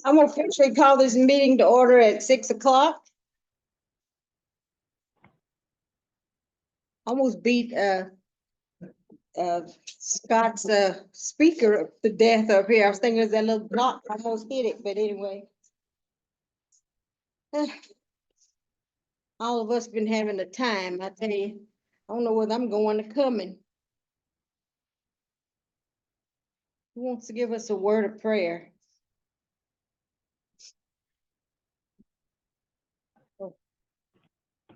I'm gonna officially call this meeting to order at 6 o'clock. Almost beat Scott's speaker to death up here. I was thinking it was that little block, I almost hit it, but anyway. All of us been having a time, I tell you. I don't know whether I'm going or coming. Who wants to give us a word of prayer?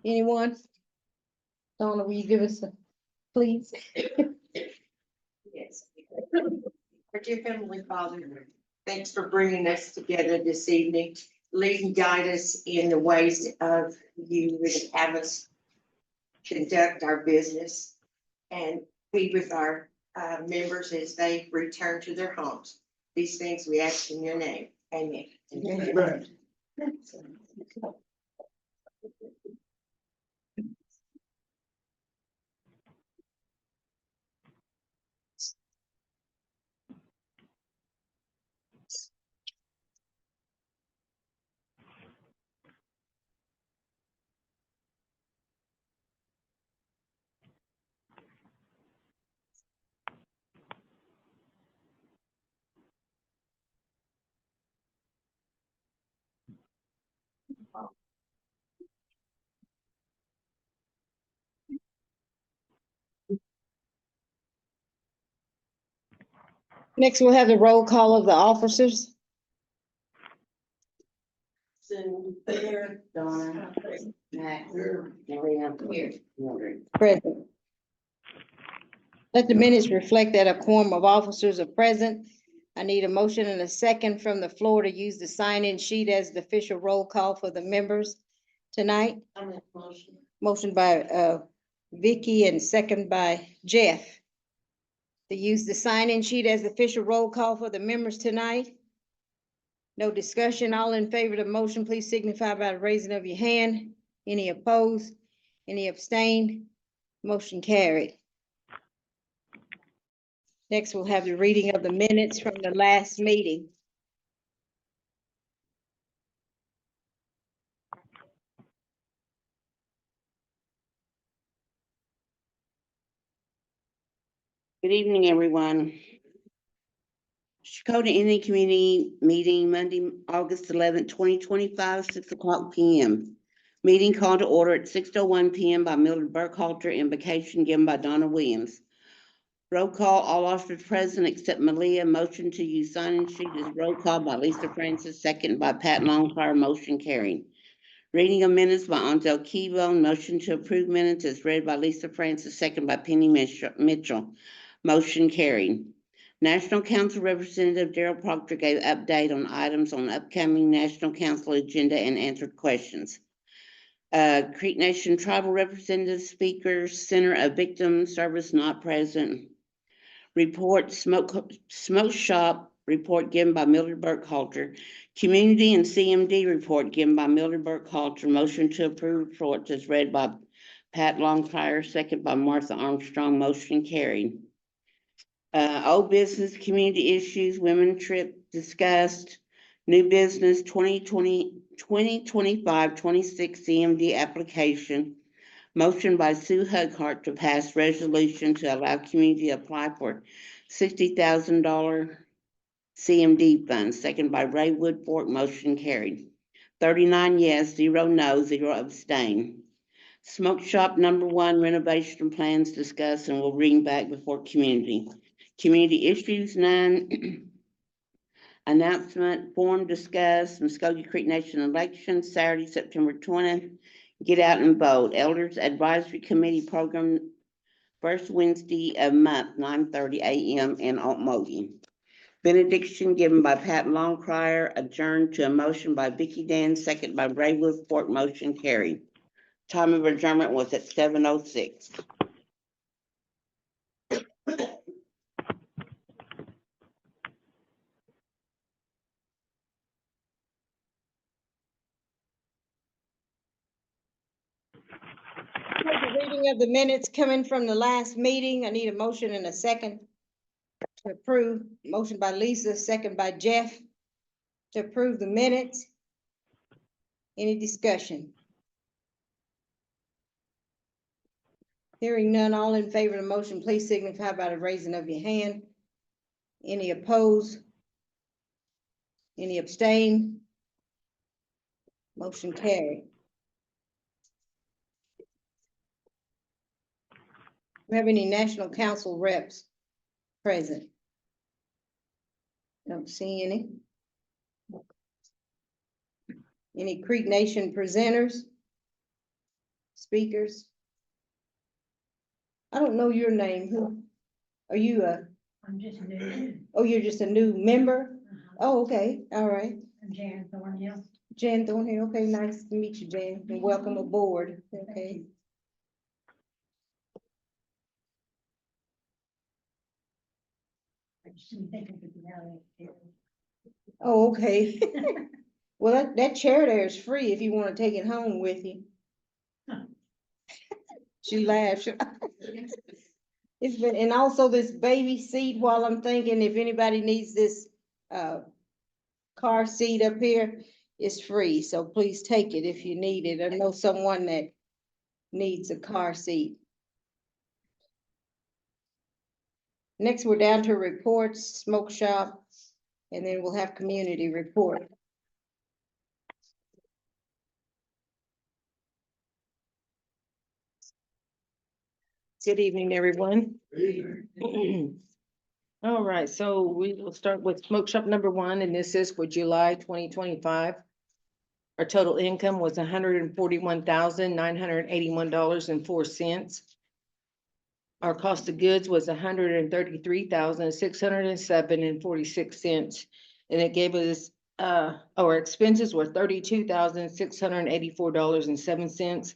Anyone? Donna, will you give us a, please? Yes. Our dear Heavenly Father, thanks for bringing us together this evening. Lead and guide us in the ways of you would have us conduct our business and be with our members as they return to their homes. These things we ask in your name. Amen. Amen. Next, we'll have the roll call of the officers. Sue, here, Donna, Matt, Maria, here, Mildred. Present. Let the minutes reflect that a quorum of officers are present. I need a motion and a second from the floor to use the sign-in sheet as the official roll call for the members tonight. I'm in motion. Motion by Vicky and second by Jeff. To use the sign-in sheet as the official roll call for the members tonight. No discussion. All in favor of the motion, please signify by the raising of your hand. Any opposed? Any abstained? Motion carried. Next, we'll have the reading of the minutes from the last meeting. Good evening, everyone. Shakota Indian Community Meeting, Monday, August 11th, 2025, 6 o'clock p.m. Meeting called to order at 6:01 p.m. by Mildred Burkhalter, invocation given by Donna Williams. Roll call, all officers present except Malia. Motion to use sign-in sheet is roll call by Lisa Francis, second by Pat Longfire, motion carried. Reading of minutes by Ansel Keybone, motion to approve minutes is read by Lisa Francis, second by Penny Mitchell. Motion carried. National Council Representative Daryl Proctor gave update on items on upcoming National Council agenda and answered questions. Creek Nation Tribal Representative speakers, Center of Victim Service not present. Report smoke shop report given by Mildred Burkhalter. Community and CMD report given by Mildred Burkhalter. Motion to approve reports is read by Pat Longfire, second by Martha Armstrong. Motion carried. Old business, community issues, women trip discussed, new business 2025-26 CMD application. Motion by Sue Hughart to pass resolution to allow community to apply for $60,000 CMD funds. Second by Ray Woodfork. Motion carried. 39 yes, 0 no, 0 abstain. Smoke shop number 1 renovation plans discussed and will bring back before community. Community issues 9. Announcement form discussed Muskogee Creek Nation election Saturday, September 20th. Get out and vote. Elders Advisory Committee program first Wednesday of month, 9:30 a.m. in Okmulgee. Benediction given by Pat Longcrier, adjourned to a motion by Vicky Dan, second by Ray Woodfork. Motion carried. Time of adjournment was at 7:06. The reading of the minutes coming from the last meeting. I need a motion and a second to approve. Motion by Lisa, second by Jeff. to approve the minutes. Any discussion? Hearing none, all in favor of the motion, please signify by the raising of your hand. Any opposed? Any abstain? Motion carried. We have any National Council reps present? Don't see any. Any Creek Nation presenters? Speakers? I don't know your name. Who? Are you a, I'm just new. oh, you're just a new member? Oh, okay, all right. I'm Jan Thornhill. Jan Thornhill, okay, nice to meet you, Jan, and welcome aboard, okay. I just didn't think I could be out of here. Oh, okay. Well, that chair there is free if you want to take it home with you. She laughed. It's been, and also this baby seat while I'm thinking, if anybody needs this, car seat up here, it's free, so please take it if you need it. I know someone that needs a car seat. Next, we're down to reports, smoke shop, and then we'll have community report. Good evening, everyone. All right, so we will start with smoke shop number one, and this is for July 2025. Our total income was $141,981.04. Our cost of goods was $133,607.46, and it gave us, our expenses were $32,684.07.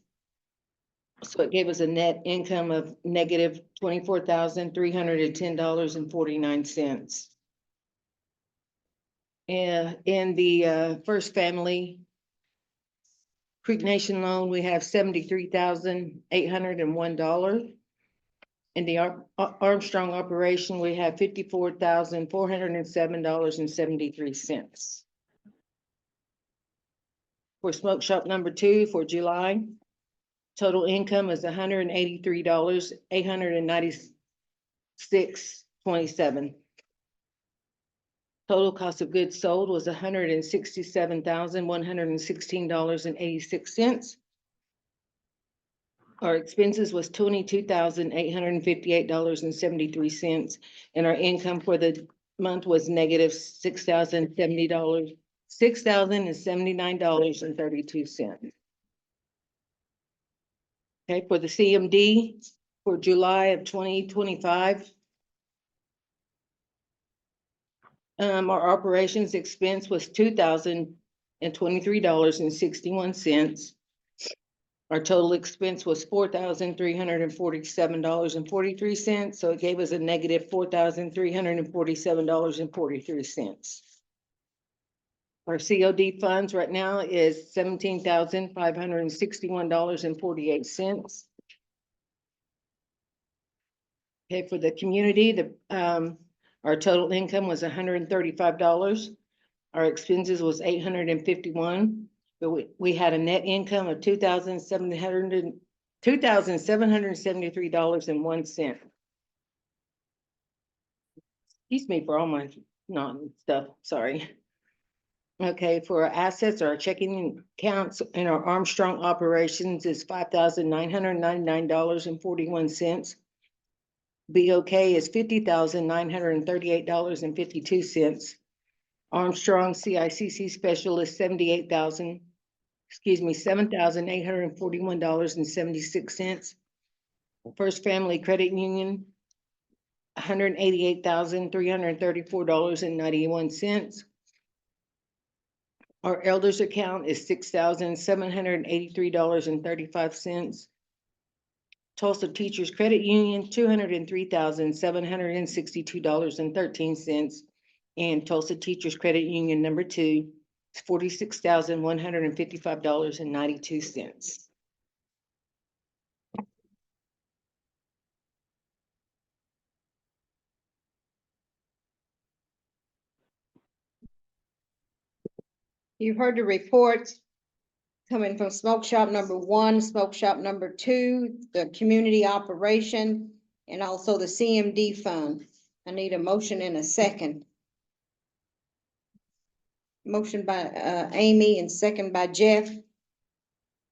So it gave us a net income of negative $24,310.49. And in the first family Creek Nation loan, we have $73,801. In the Armstrong operation, we have $54,407.73. For smoke shop number two for July, total income is $183,896.27. Total cost of goods sold was $167,116.86. Our expenses was $22,858.73, and our income for the month was negative $6,079.32. Okay, for the CMD for July of 2025. Our operations expense was $2,023.61. Our total expense was $4,347.43, so it gave us a negative $4,347.43. Our COD funds right now is $17,561.48. Okay, for the community, our total income was $135. Our expenses was $851, but we had a net income of $2,773.01. Excuse me for all my stuff, sorry. Okay, for our assets, our checking accounts in our Armstrong operations is $5,999.41. BOK is $50,938.52. Armstrong CICC special is $7,841.76. First Family Credit Union, $188,334.91. Our elders account is $6,783.35. Tulsa Teachers Credit Union, $203,762.13. And Tulsa Teachers Credit Union number two is $46,155.92. You've heard the reports coming from smoke shop number 1, smoke shop number 2, the community operation, and also the CMD fund. I need a motion and a second. Motion by Amy and second by Jeff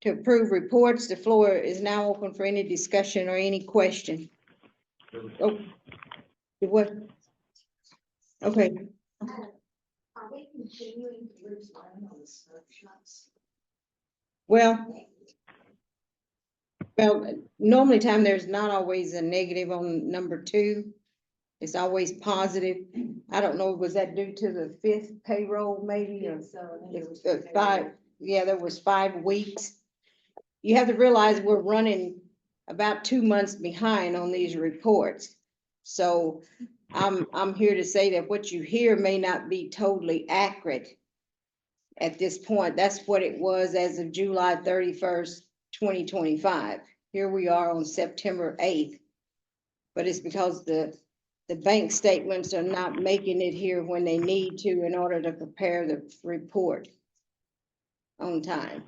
to approve reports. The floor is now open for any discussion or any question. Oh, what? Okay, Are we continuing to lose money on the smoke shops? well, normally time there's not always a negative on number 2. It's always positive. I don't know, was that due to the 5th payroll maybe or? It's 5, yeah, there was 5 weeks. You have to realize we're running about 2 months behind on these reports. So I'm here to say that what you hear may not be totally accurate at this point. That's what it was as of July 31st, 2025. Here we are on September 8th. But it's because the bank statements are not making it here when they need to in order to prepare the report on time.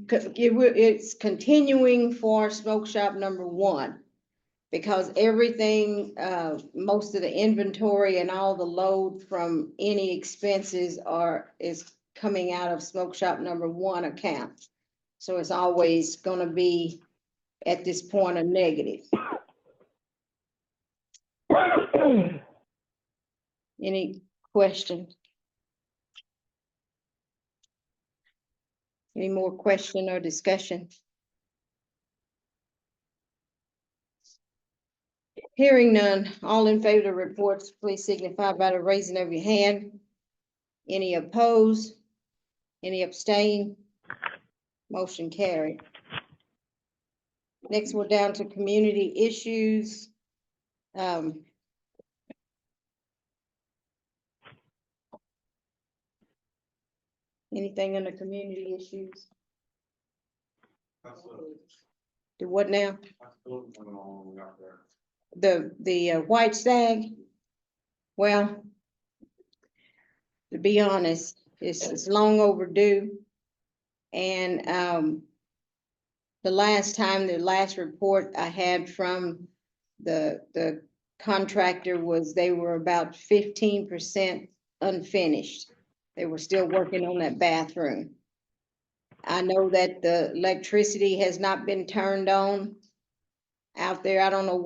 It's continuing for smoke shop number 1 because everything, most of the inventory and all the load from any expenses is coming out of smoke shop number 1 account. So it's always gonna be at this point a negative. Any questions? Any more question or discussion? Hearing none, all in favor of the reports, please signify by the raising of your hand. Any opposed? Any abstain? Motion carried. Next, we're down to community issues. Anything under community issues? Do what now? The White Stag? Well, to be honest, it's long overdue. And the last report I had from the contractor was they were about 15% unfinished. They were still working on that bathroom. I know that the electricity has not been turned on out there. I don't know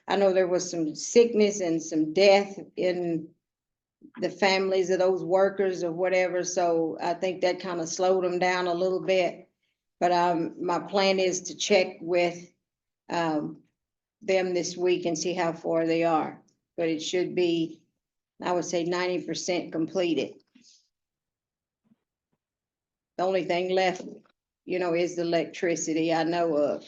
I know there was some sickness and some death in the families of those workers or whatever. So I think that kind of slowed them down a little bit. But my plan is to check with them this week and see how far they are. But it should be, I would say 90% completed. The only thing left, is the electricity I know of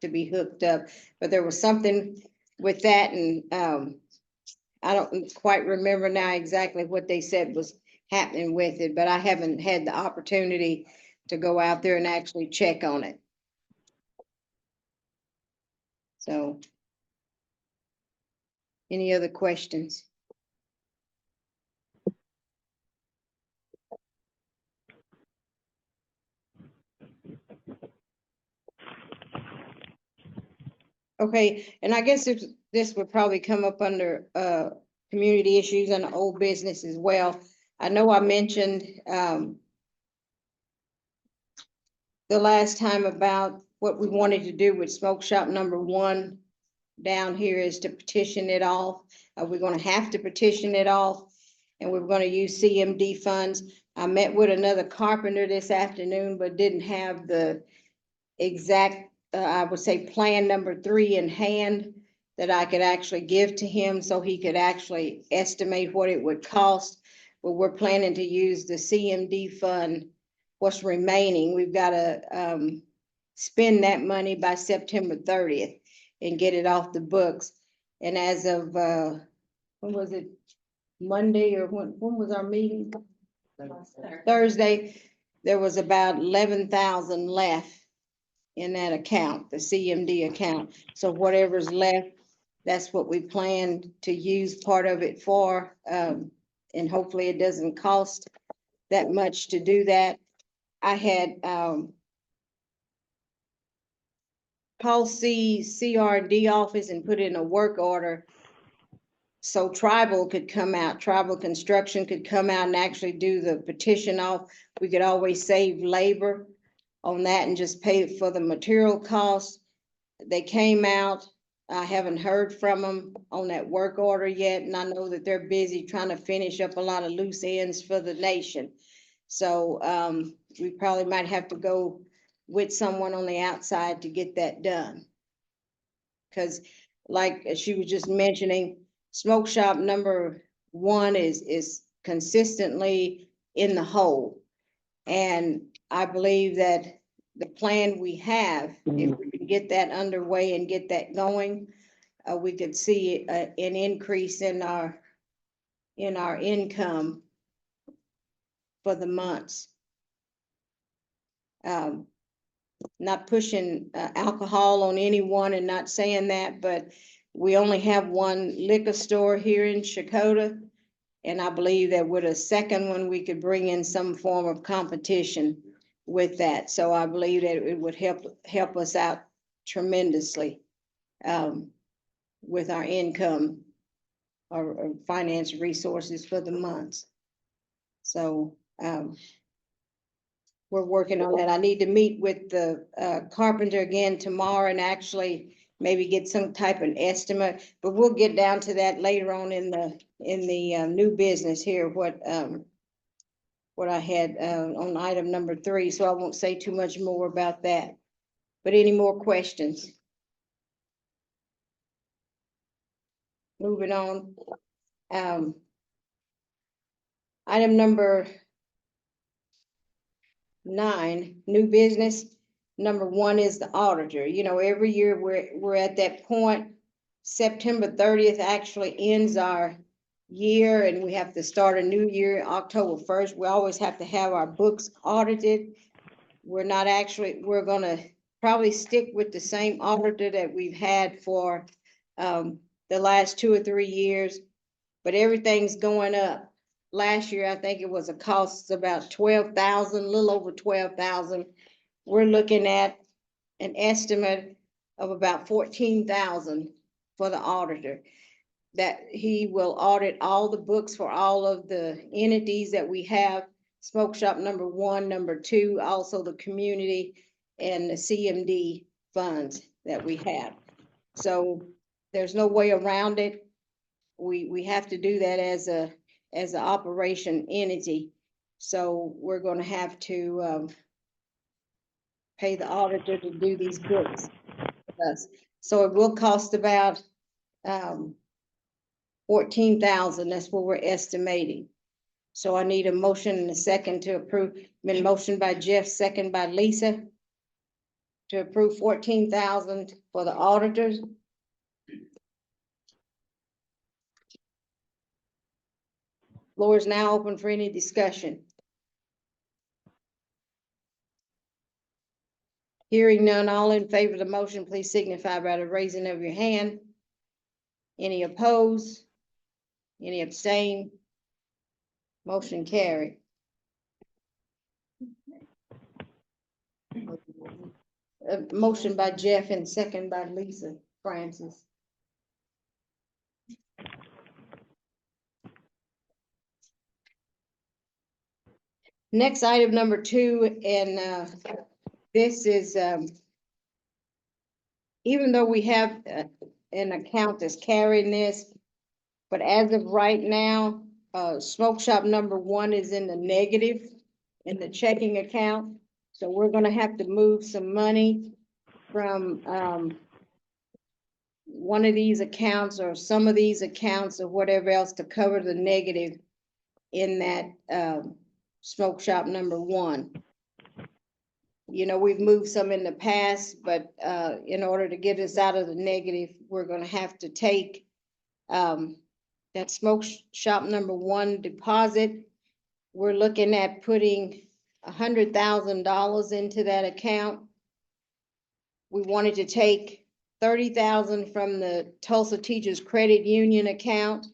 to be hooked up. But there was something with that, and I don't quite remember now exactly what they said was happening with it, but I haven't had the opportunity to go out there and actually check on it. So, any other questions? Okay, and I guess this would probably come up under community issues and old business as well. I know I mentioned the last time about what we wanted to do with smoke shop number 1 down here is to petition it off. We're gonna have to petition it off, and we're gonna use CMD funds. I met with another carpenter this afternoon, but didn't have the exact, I would say, plan number 3 in hand that I could actually give to him so he could actually estimate what it would cost. But we're planning to use the CMD fund, what's remaining. We've got to spend that money by September 30th and get it off the books. And as of, when was it? Monday, or when was our meeting? Thursday, there was about 11,000 left in that account, the CMD account. So whatever's left, that's what we plan to use part of it for. and hopefully it doesn't cost that much to do that. I had, Paul C. CRD office and put in a work order so Tribal could come out, Tribal Construction could come out and actually do the petition off. We could always save labor on that and just pay for the material costs. They came out. I haven't heard from them on that work order yet, and I know that they're busy trying to finish up a lot of loose ends for the nation. So we probably might have to go with someone on the outside to get that done. Because like she was just mentioning, smoke shop number 1 is consistently in the hole. And I believe that the plan we have, if we can get that underway and get that going, we could see an increase in our income for the months. Not pushing alcohol on anyone and not saying that, but we only have one liquor store here in Chakota. And I believe that with a second one, we could bring in some form of competition with that. So I believe that it would help us out tremendously with our income or finance resources for the months. So we're working on that. I need to meet with the carpenter again tomorrow and actually maybe get some type of estimate, but we'll get down to that later on in the new business here, what I had on item number 3, so I won't say too much more about that. But any more questions? Moving on. Item number 9, new business. Number 1 is the auditor. You know, every year we're at that point. September 30th actually ends our year and we have to start a new year October 1st. We always have to have our books audited. We're gonna probably stick with the same auditor that we've had for the last 2 or 3 years, but everything's going up. Last year, I think it was a cost about $12,000, a little over $12,000. We're looking at an estimate of about $14,000 for the auditor. That he will audit all the books for all of the entities that we have, smoke shop number 1, number 2, also the community and the CMD funds that we have. So there's no way around it. We have to do that as an operation entity. So we're going to have to pay the auditor to do these books with us. So it will cost about $14,000. That's what we're estimating. So I need a motion and a second to approve. Been motion by Jeff, second by Lisa, to approve $14,000 for the auditors. Floor is now open for any discussion. Hearing none, all in favor of the motion, please signify by the raising of your hand. Any opposed? Any abstain? Motion carried. Motion by Jeff and second by Lisa Francis. Next item number 2, and this is even though we have an account that's carrying this, but as of right now, smoke shop number 1 is in the negative in the checking account. So we're gonna have to move some money from one of these accounts or some of these accounts or whatever else to cover the negative in that smoke shop number 1. You know, we've moved some in the past, but in order to get us out of the negative, we're gonna have to take that smoke shop number 1 deposit. We're looking at putting $100,000 into that account. We wanted to take $30,000 from the Tulsa Teachers Credit Union account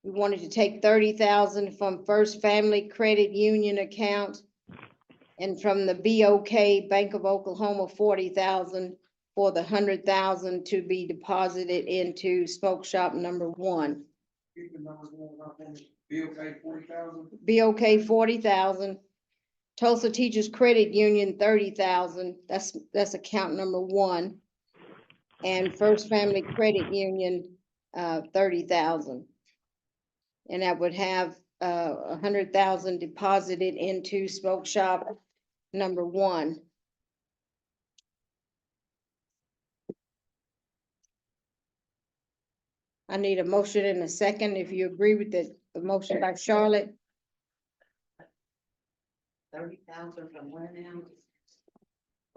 We wanted to take 30,000 from First Family Credit Union account. And from the BOK Bank of Oklahoma, 40,000 for the 100,000 to be deposited into Smoke Shop number 1. BOK 40,000. BOK 40,000. Tulsa Teachers Credit Union 30,000. That's account number 1. And First Family Credit Union 30,000. And that would have 100,000 deposited into Smoke Shop number 1. I need a motion and a second. If you agree with the motion by Charlotte, 30,000 from where now?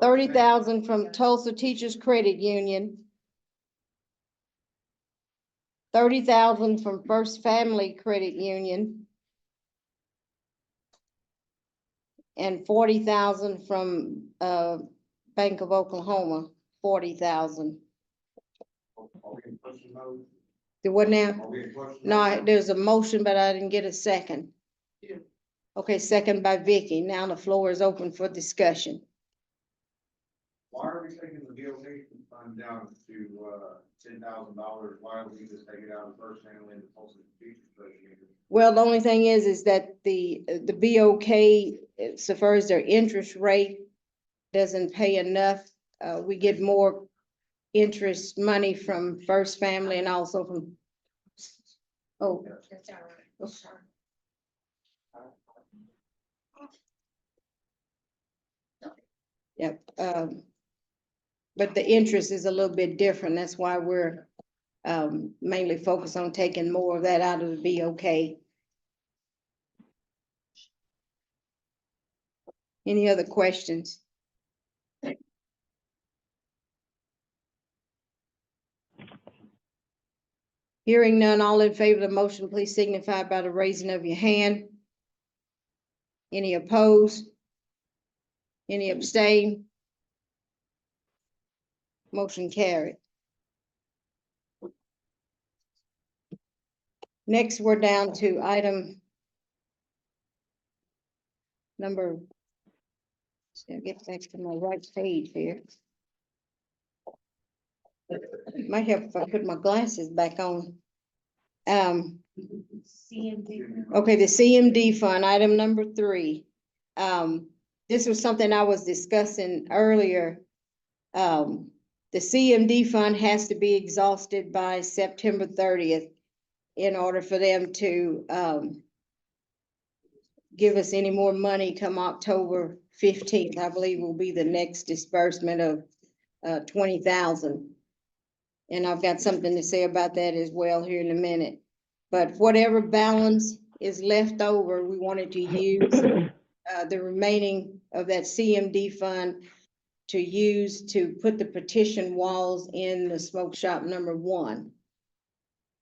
30,000 from Tulsa Teachers Credit Union. 30,000 from First Family Credit Union. And 40,000 from Bank of Oklahoma, 40,000. Are we in question mode? Do what now? Are we in question No, mode? there's a motion, but I didn't get a second. Yeah. Okay, second by Vicky. Now the floor is open for discussion. Why are we taking the BOK fund down to $10,000? Why don't we just take it out of First Family and the Tulsa Teachers Credit Union? Well, the only thing is that the BOK, so far as their interest rate doesn't pay enough. We get more interest money from First Family and also from, oh, That's all right. Sorry. yep. But the interest is a little bit different. That's why we're mainly focused on taking more of that out of the BOK. Any other questions? Hearing none, all in favor of the motion, please signify by the raising of your hand. Any opposed? Any abstain? Motion carried. Next, we're down to item number, so I'll get back to my right page here. Might help if I put my glasses back on. CMD. Okay, the CMD fund, item number 3. This was something I was discussing earlier. The CMD fund has to be exhausted by September 30th in order for them to give us any more money come October 15th. I believe will be the next disbursement of 20,000. And I've got something to say about that as well here in a minute. But whatever balance is left over, we wanted to use the remaining of that CMD fund to use to put the petition walls in the smoke shop number 1.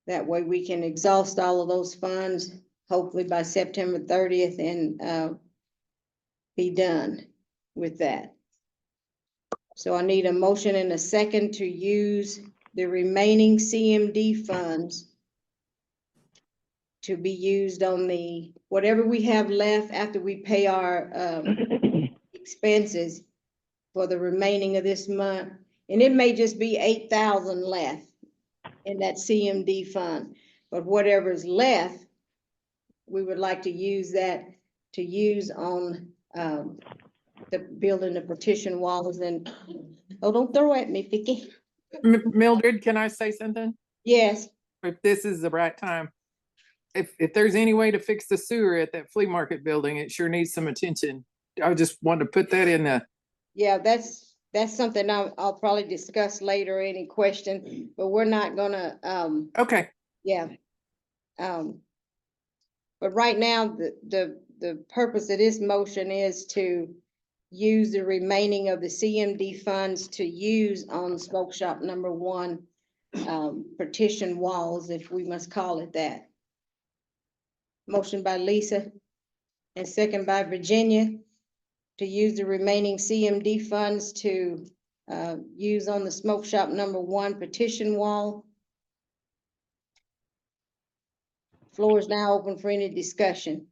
That way we can exhaust all of those funds, hopefully by September 30th and be done with that. So I need a motion and a second to use the remaining CMD funds to be used on the, whatever we have left after we pay our expenses for the remaining of this month. And it may just be 8,000 left in that CMD fund, but whatever's left, we would like to use that to use on the building the partition walls and, oh, don't throw at me, Vicky. Mildred, can I say something? Yes, If this is the right time. If there's any way to fix the sewer at that flea market building, it sure needs some attention. I just wanted to put that in the, yeah, that's something I'll probably discuss later, any question, but we're not gonna, okay, yeah. But right now, the purpose of this motion is to use the remaining of the CMD funds to use on smoke shop number 1, partition walls, if we must call it that. Motion by Lisa and second by Virginia to use the remaining CMD funds to use on the smoke shop number 1 petition wall. Floor is now open for any discussion.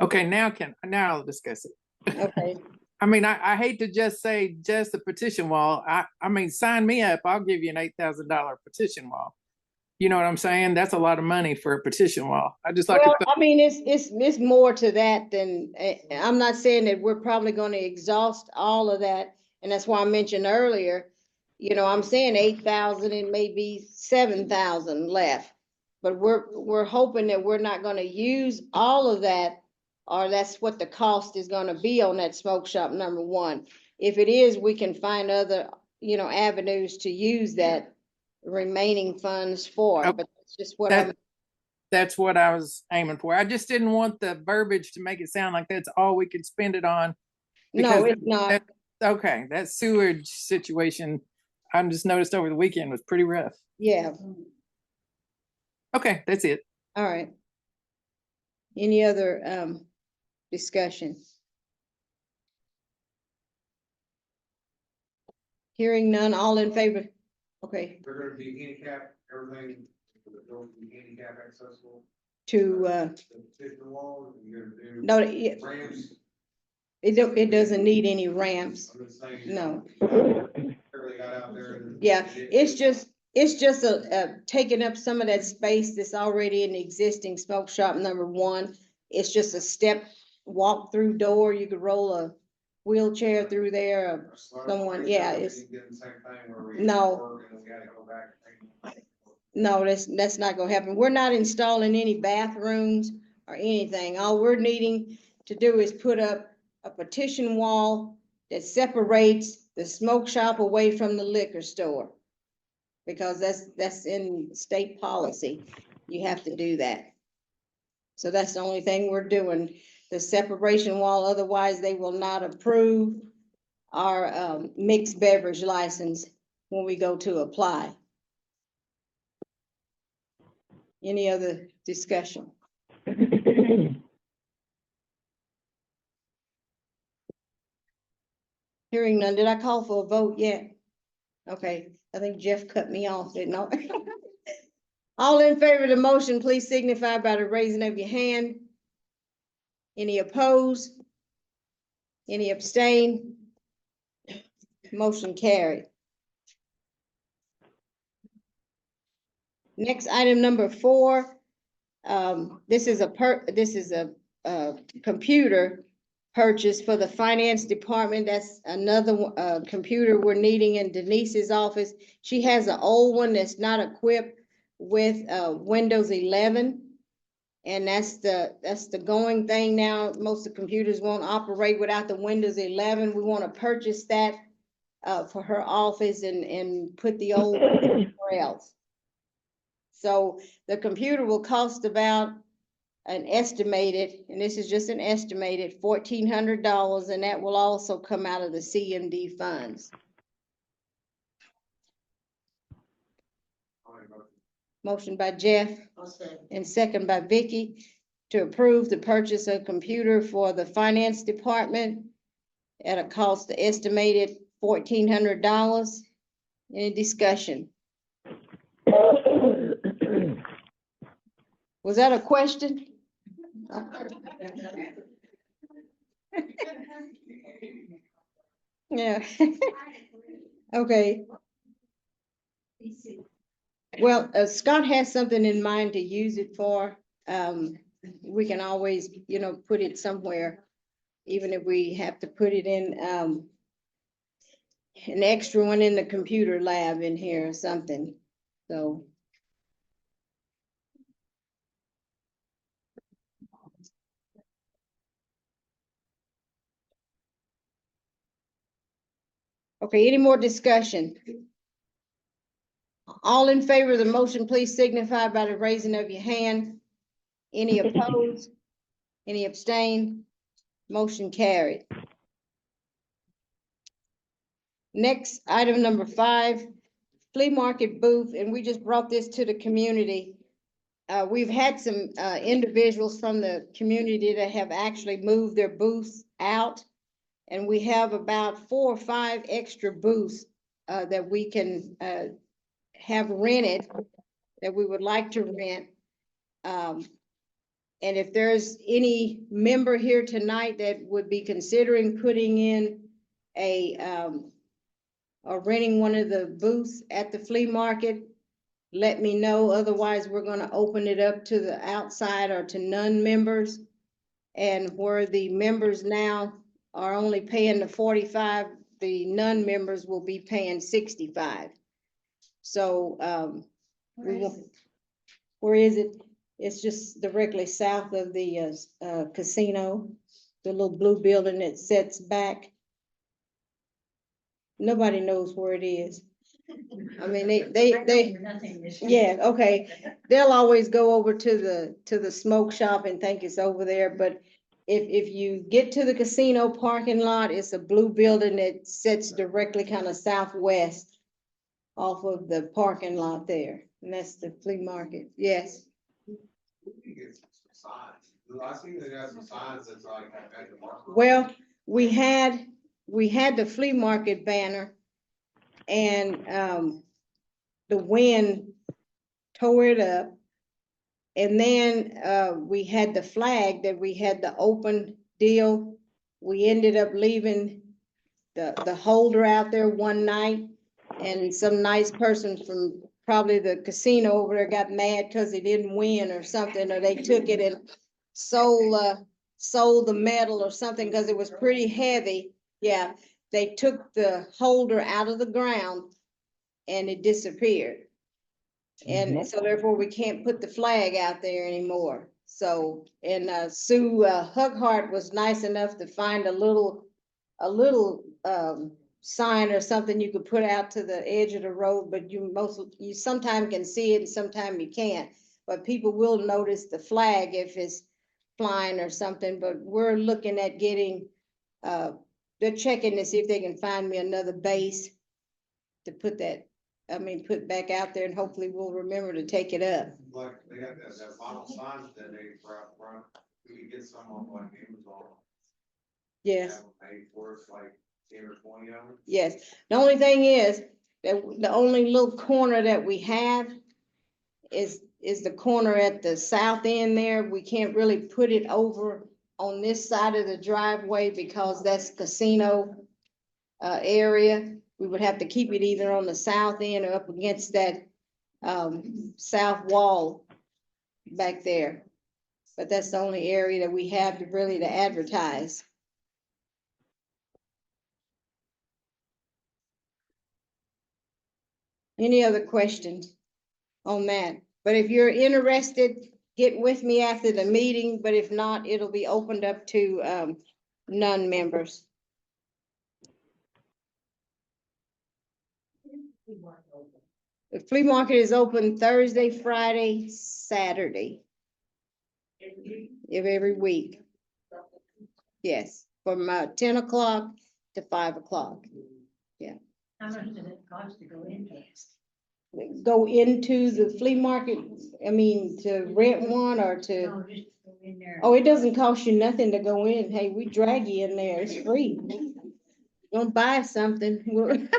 Okay, now I'll discuss it. Okay, I mean, I hate to just say just a petition wall. I mean, sign me up. I'll give you an $8,000 petition wall. You know what I'm saying? That's a lot of money for a petition wall. I just like to, well, I mean, it's more to that than, I'm not saying that we're probably gonna exhaust all of that. And that's why I mentioned earlier, you know, I'm saying 8,000 and maybe 7,000 left. But we're hoping that we're not gonna use all of that, or that's what the cost is gonna be on that smoke shop number one. If it is, we can find other, you know, avenues to use that remaining funds for, Okay. but that's just what I'm. that's what I was aiming for. I just didn't want the verbiage to make it sound like that's all we could spend it on. No, because it's not. Okay, that sewage situation, I just noticed over the weekend was pretty rough. Yeah, Okay, that's it. all right. Any other discussion? Hearing none, all in favor? Okay, They're gonna be handicap, everything, will be handicap accessible. to The petition wall, you're gonna do. no, it Ramps. it doesn't need any ramps. I'm just saying. No. Everybody got out there. and- Yeah, it's just taking up some of that space that's already in the existing smoke shop number one. It's just a step walk through door. You could roll a wheelchair through there. Someone, yeah, it's- Getting the same thing where we. No. work and we gotta go back and take- No, that's not gonna happen. We're not installing any bathrooms or anything. All we're needing to do is put up a partition wall that separates the smoke shop away from the liquor store. Because that's in state policy. You have to do that. So that's the only thing we're doing, the separation wall. Otherwise, they will not approve our mixed beverage license when we go to apply. Any other discussion? Hearing none, did I call for a vote yet? Okay, I think Jeff cut me off, didn't I? All in favor of the motion, please signify by the raising of your hand. Any opposed? Any abstain? Motion carried. Next, item number 4. This is a computer purchase for the finance department. That's another computer we're needing in Denise's office. She has an old one that's not equipped with Windows 11. And that's the going thing now. Most of the computers won't operate without the Windows 11. We want to purchase that for her office and put the old somewhere else. So the computer will cost about an estimated, and this is just an estimated, $1,400, and that will also come out of the CMD funds. Motion by Jeff and second by Vicky to approve the purchase of computer for the finance department at a cost estimated $1,400. Any discussion? Was that a question? Yeah. Okay. Well, Scott has something in mind to use it for. We can always, you know, put it somewhere, even if we have to put it in, an extra one in the computer lab in here or something, so. Okay, any more discussion? All in favor of the motion, please signify by the raising of your hand. Any opposed? Any abstain? Motion carried. Next, item number 5, flea market booth, and we just brought this to the community. We've had some individuals from the community that have actually moved their booths out. And we have about 4 or 5 extra booths that we can have rented, that we would like to rent. And if there's any member here tonight that would be considering putting in or renting one of the booths at the flea market, let me know. Otherwise, we're gonna open it up to the outside or to non-members. And where the members now are only paying the 45, the non-members will be paying 65. So, we will, where is it? It's just directly south of the, casino, the little blue building that sets back. Nobody knows where it is. I mean, they, yeah, okay. They'll always go over to the smoke shop and think it's over there, but if you get to the casino parking lot, it's a blue building that sits directly kind of southwest off of the parking lot there, and that's the flea market. Yes. You get some signs. I see they got some signs that's like at the market. Well, we had the flea market banner, and the wind tore it up. And then we had the flag that we had the open deal. We ended up leaving the holder out there one night, and some nice person from probably the casino over there got mad because he didn't win or something, or they took it and sold the medal or something because it was pretty heavy. Yeah, they took the holder out of the ground and it disappeared. And so therefore we can't put the flag out there anymore. So, and Sue Hughart was nice enough to find a little sign or something you could put out to the edge of the road, but you sometimes can see it and sometimes you can't. But people will notice the flag if it's flying or something, but we're looking at getting, they're checking to see if they can find me another base to put put back out there, and hopefully we'll remember to take it up. Like, they got that vinyl signs that they front, we can get some on like Amazon. Yes. Have them paid for us, like 10 or 20 of them. Yes, the only thing is, that the only little corner that we have is the corner at the south end there. We can't really put it over on this side of the driveway because that's casino area. We would have to keep it either on the south end or up against that south wall back there. But that's the only area that we have to advertise. Any other questions on that? But if you're interested, get with me after the meeting, but if not, it'll be opened up to non-members. The flea market is open Thursday, Friday, Saturday. Every week. Yes, from 10 o'clock to 5 o'clock. How much does it cost to go into it? Go into the flea market, I mean, to rent one or to, No, just go in there. oh, it doesn't cost you nothing to go in. Hey, we drag you in there. It's free. Don't buy something.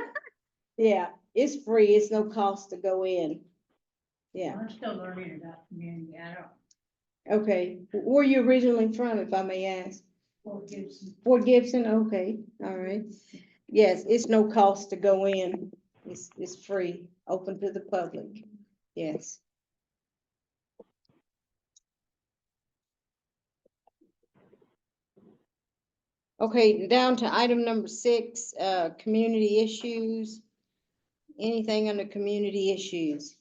Yeah, it's free. It's no cost to go in. Yeah, I'm still learning about community. I don't. okay. Where are you originally from, if I may ask? Fort Gibson. Fort Gibson, okay, all right. Yes, it's no cost to go in. It's free, open to the public. Yes. Okay, down to item number 6, community issues. Anything under community issues?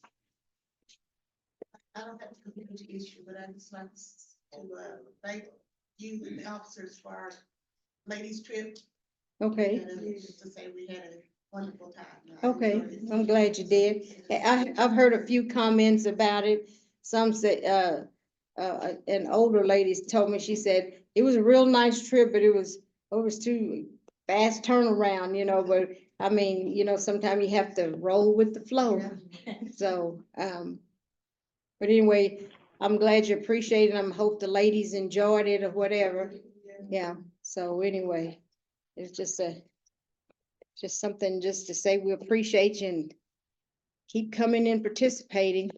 I don't have a community issue, but I just like to thank you and the officers for our ladies trip. Okay, And just to say we had a wonderful time. okay, I'm glad you did. I've heard a few comments about it. Some said, an older lady told me, she said, it was a real nice trip, but it was too fast turnaround, but I mean, sometimes you have to roll with the flow. So, but anyway, I'm glad you appreciate it. I hope the ladies enjoyed it or whatever. Yeah, so anyway, it's just something just to say we appreciate you and keep coming and participating.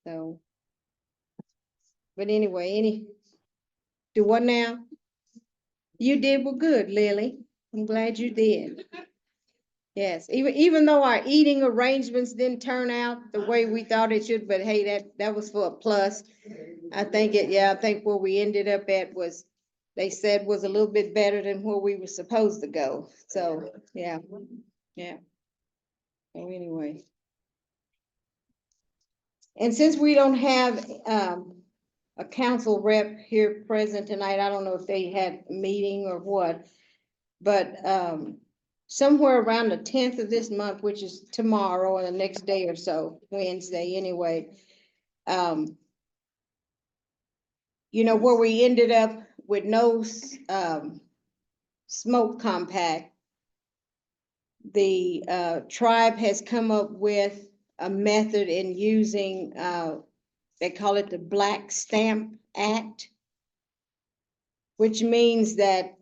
So, But anyway, do what now? You did well good, Lily. I'm glad you did. Yes, even though our eating arrangements didn't turn out the way we thought it should, but hey, that was for a plus. I think I think where we ended up at was, they said was a little bit better than where we were supposed to go. So, yeah. So anyway. And since we don't have, a council rep here present tonight, I don't know if they had a meeting or what, but, somewhere around the 10th of this month, which is tomorrow or the next day or so, Wednesday anyway, where we ended up with no, smoke compact, the, tribe has come up with a method in using, they call it the Black Stamp Act, which means that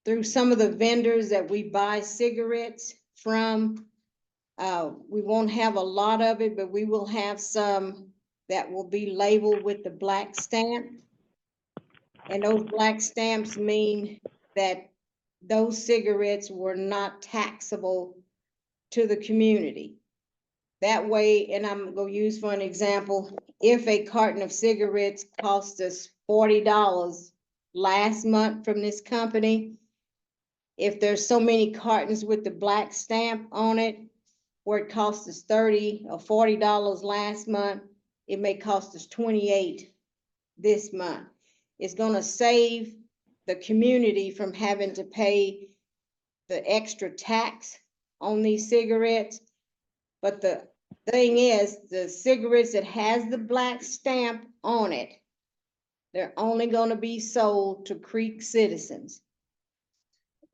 through some of the vendors that we buy cigarettes from, we won't have a lot of it, but we will have some that will be labeled with the black stamp. And those black stamps mean that those cigarettes were not taxable to the community. That way, and I'm gonna use for an example, if a carton of cigarettes cost us $40 last month from this company, if there's so many cartons with the black stamp on it, where it cost us $30 or $40 last month, it may cost us $28 this month. It's gonna save the community from having to pay the extra tax on these cigarettes. But the thing is, the cigarettes that has the black stamp on it, they're only gonna be sold to Creek citizens.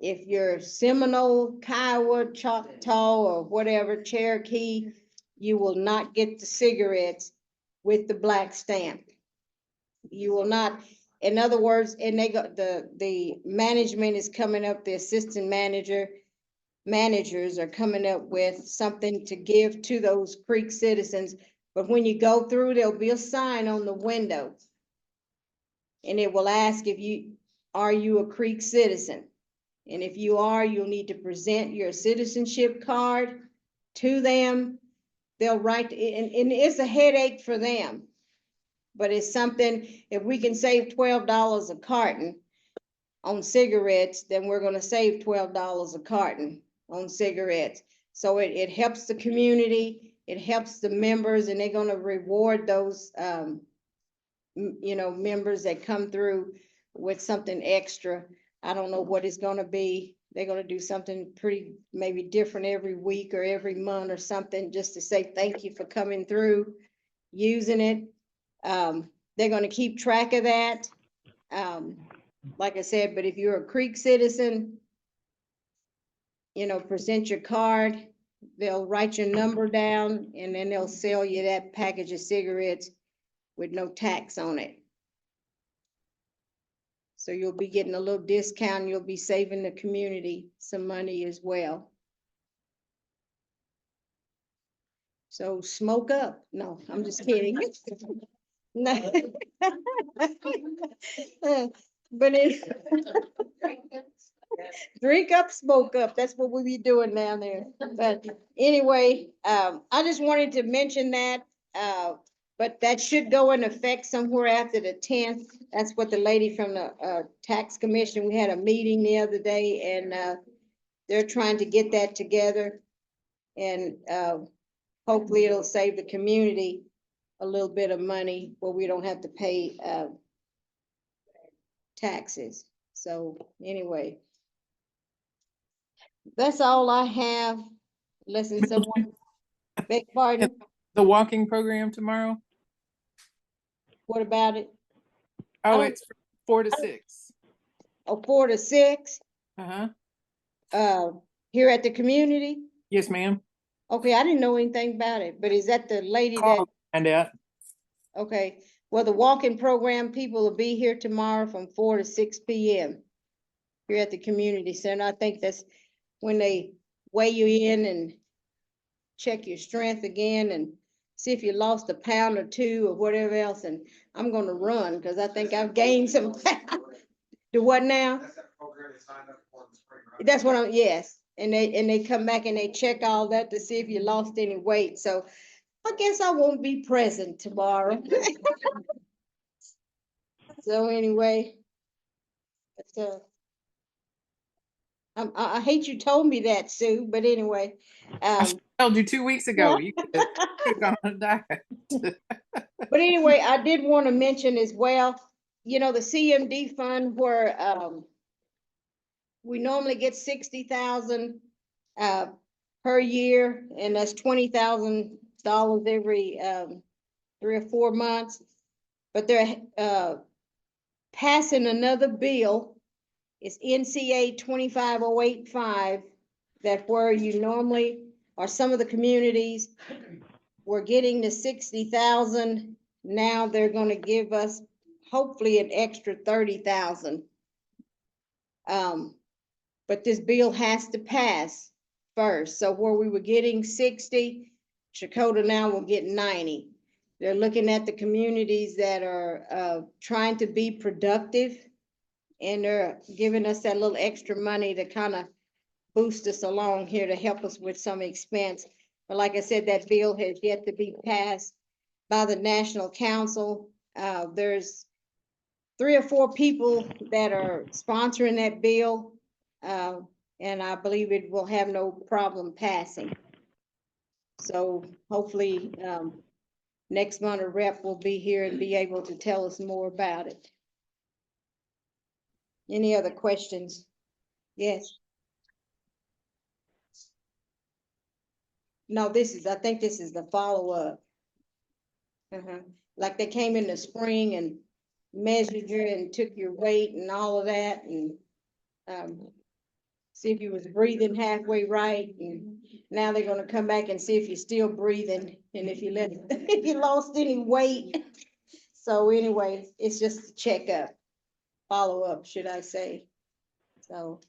If you're Seminole, Kiowa, Choctaw, or whatever, Cherokee, you will not get the cigarettes with the black stamp. You will not, in other words, and the management is coming up, the assistant managers are coming up with something to give to those Creek citizens. But when you go through, there'll be a sign on the window. And it will ask are you a Creek citizen? And if you are, you'll need to present your citizenship card to them. They'll write, and it's a headache for them. But it's something, if we can save $12 a carton on cigarettes, then we're gonna save $12 a carton on cigarettes. So it helps the community, it helps the members, and they're gonna reward those, members that come through with something extra. I don't know what it's gonna be. They're gonna do something pretty, maybe different every week or every month or something, just to say thank you for coming through, using it. They're gonna keep track of that. Like I said, but if you're a Creek citizen, present your card, they'll write your number down, and then they'll sell you that package of cigarettes with no tax on it. So you'll be getting a little discount, you'll be saving the community some money as well. So smoke up. No, I'm just kidding. No. But drink up, smoke up. That's what we'll be doing down there. But anyway, I just wanted to mention that, but that should go in effect somewhere after the 10th. That's what the lady from the tax commission, we had a meeting the other day, and they're trying to get that together. And hopefully it'll save the community a little bit of money where we don't have to pay taxes. So anyway, that's all I have. Listen, someone, beg pardon, The walking program tomorrow? what about it? Oh, don't- it's 4 to 6. Oh, 4 to 6, Uh-huh. here at the community? Yes, ma'am. Okay, I didn't know anything about it, but is that the lady that, Call, find out. okay, well, the walking program people will be here tomorrow from 4 to 6 p.m. here at the community center. I think that's when they weigh you in and check your strength again and see if you lost a pound or two or whatever else, and I'm gonna run, cause I think I've gained some pounds. Do what now? That's that program they signed up for in the spring, right? That's what I'm, yes, and they come back and they check all that to see if you lost any weight, so I guess I won't be present tomorrow. So anyway, but, I hate you told me that, Sue, but anyway, Told you 2 weeks ago, you could have gone on a diet. but anyway, I did want to mention as well, you know, the CMD fund where, we normally get 60,000, per year, and that's $20,000 every, 3 or 4 months. But they're, passing another bill. It's NCA 25085, that where you normally, or some of the communities were getting the 60,000. Now they're gonna give us hopefully an extra 30,000. But this bill has to pass first. So where we were getting 60, Chakota now will get 90. They're looking at the communities that are, trying to be productive, and they're giving us that little extra money to kind of boost us along here to help us with some expense. But like I said, that bill has yet to be passed by the National Council. There's 3 or 4 people that are sponsoring that bill. And I believe it will have no problem passing. So hopefully, next month a rep will be here and be able to tell us more about it. Any other questions? Yes. No, I think this is the follow-up. Like they came in the spring and measured you and took your weight and all of that, and, see if you was breathing halfway right, and now they're gonna come back and see if you're still breathing, and if you if you lost any weight. So anyway, it's just a checkup, follow-up, should I say. So,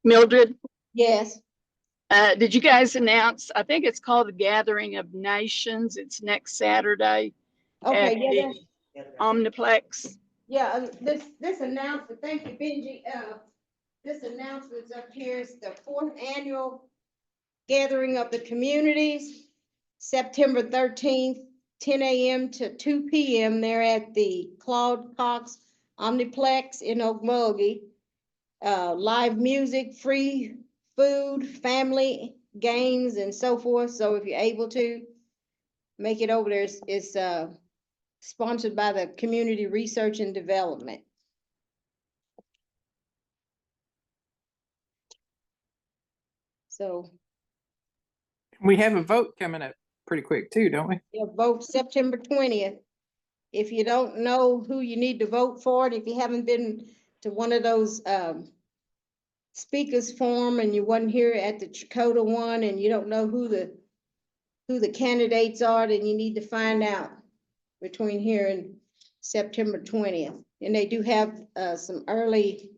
Mildred, yes, did you guys announce, I think it's called the Gathering of Nations. It's next Saturday at okay, yeah, the Omniplex. yeah, this announcement, thank you, Benji, this announcement's up here is the 4th annual Gathering of the Communities, September 13th, 10 a.m. to 2 p.m. They're at the Claude Cox Omniplex in Okmulgee. Live music, free food, family games, and so forth. So if you're able to make it over there, it's sponsored by the Community Research and Development. So, We have a vote coming up pretty quick too, don't we? yeah, vote September 20th. If you don't know who you need to vote for, and if you haven't been to one of those, speakers forum and you wasn't here at the Chakota one and you don't know who the candidates are, then you need to find out between here and September 20th. And they do have, some early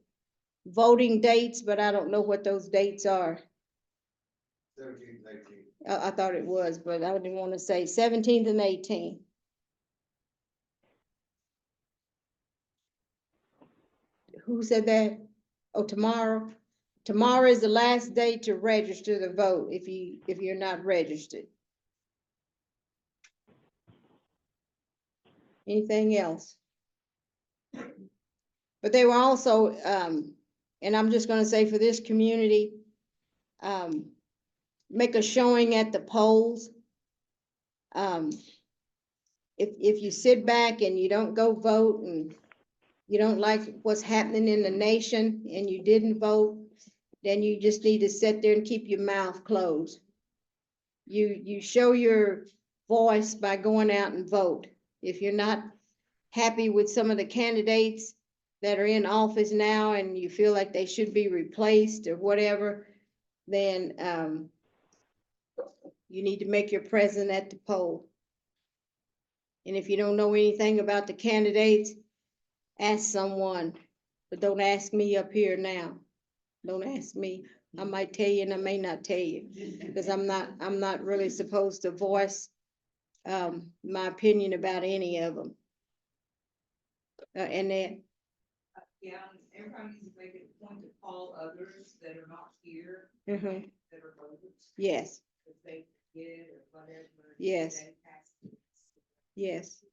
voting dates, but I don't know what those dates are. 17th, 18th. I thought it was, but I didn't want to say 17th and 18th. Who said that? Oh, tomorrow. Tomorrow is the last day to register to vote if you're not registered. Anything else? But they were also, and I'm just gonna say for this community, make a showing at the polls. If you sit back and you don't go vote and you don't like what's happening in the nation and you didn't vote, then you just need to sit there and keep your mouth closed. You show your voice by going out and vote. If you're not happy with some of the candidates that are in office now and you feel like they should be replaced or whatever, then you need to make your presence at the poll. And if you don't know anything about the candidates, ask someone, but don't ask me up here now. Don't ask me. I might tell you and I may not tell you, because I'm not really supposed to voice my opinion about any of them. And then, Yeah, everybody needs to make it a point to call others that are not here, mhm, that are voters, yes, if they forget or whatever. Yes. they pass it. yes.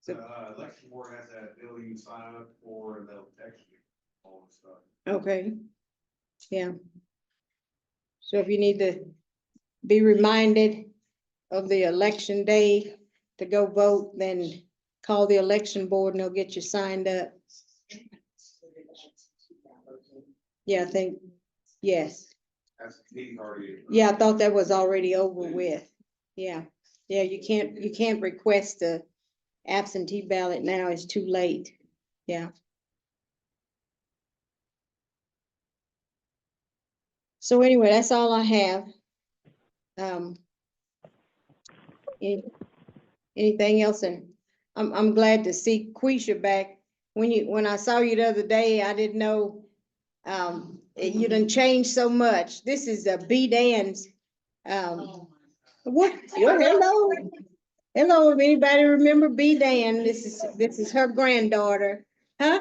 The election board has that bill you sign up for, and they'll text you all the stuff. Okay, yeah. So if you need to be reminded of the election day to go vote, then call the election board and they'll get you signed up. Yeah, I think, yes. That's he's already. Yeah, I thought that was already over with. Yeah, yeah, you can't request a absentee ballot now, it's too late. Yeah. So anyway, that's all I have. Any- Anything else? And I'm glad to see Quisha back. When I saw you the other day, I didn't know, you done changed so much. This is a B Dan's, what, hello? Hello, if anybody remember B Dan, this is her granddaughter, huh?